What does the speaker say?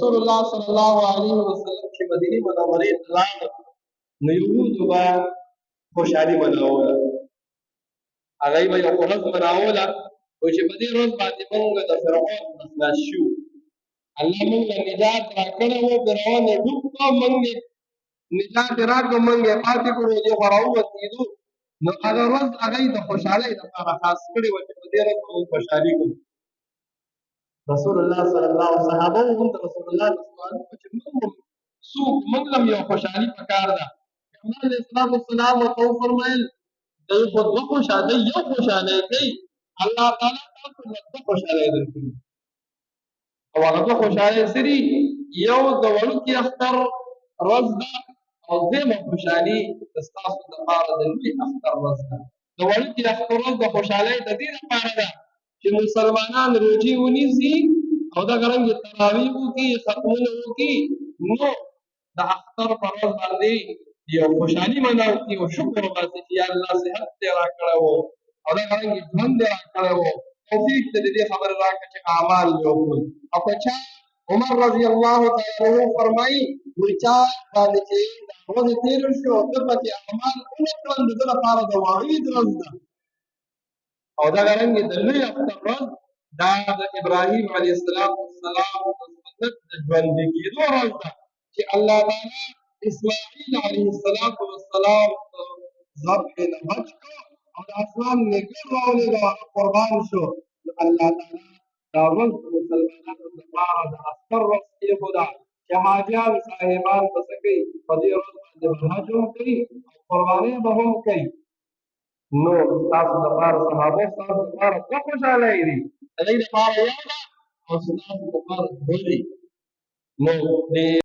رسول الله صلی الله علیه وسلم چې مدینه منورې ته لاړ نو یهودو به خوشحالي منوله، هغوی به یو ورځ منوله او چې په دې ورځ باندې موږ د فرعون نه خلاص شو، الله موږ له نجات راکړی و، فرعون یې ډوب کړ، موږ یې نجات یې راکړ، موږ یې پاتې کړو، دې خوا راووتېدو. نو هغه ورځ هغوی د خوشحالۍ لپاره خاص کړې وه چې په دې ورځ به موږ خوشحالي کوو. رسول الله صلی الله علیه وسلم صحابه هم د رسول الله د سوال چې موږ څوک موږ هم یو خوشحالي پکار ده. پیغمبر علیه الصلاة والسلام ورته وفرمیل دی خو دوه خوشحالۍ یو خوشحالۍ کوي، الله تعالی تاسو له دوه خوشحالۍ درکړي او هغه دوه خوشحالۍ څه دي؟ یو د وړوکي اختر ورځ ده او دویمه خوشحالي ستاسو دپاره د لوی اختر ورځ ده. د وړوکي اختر ورځ د خوشحالۍ د دې لپاره ده چې مسلمانان روژې ونیسي او دغه رنګې تراویح وکړي، ختمونه وکړي، نو د اختر په ورځ باندې یو خوشحالي منو کړي او شکر وباسي چې یا الله صحت دې راکړی و او دغه رنګې ژوند دې راکړی و، توفیق دې د دې خبرې راکړه چې اعمال دې وکړل. او که چا عمر رضی الله تعالی عنه فرمایي وایي چا باندې چې دا ورځې تېرې شو او ده پکې اعمال ونه کړل د ده لپاره د وعید ورځ ده. او دغه رنګې د لوی اختر ورځ دا د ابراهیم علیه السلام د سنت د ژوندي کېدو ورځ ده چې الله تعالی اسماعیل علیه السلام ذبح نه بچ کړ او د اسمان نګر راولېږه او هغه قربان شو. نو الله تعالی دا ورځ د مسلمانانو لپاره د اختر ورځ کېښوده چې حاجیان صاحبان به څه کوي؟ په دې ورځ باندې به حج هم کوي او قربانۍ به هم کوي. نو ستاسو دپاره صحابه ستاسو دپاره دوه خوشحالۍ دي، د هغوی دپاره یو ده او ستاسو دپاره دوه دي. نو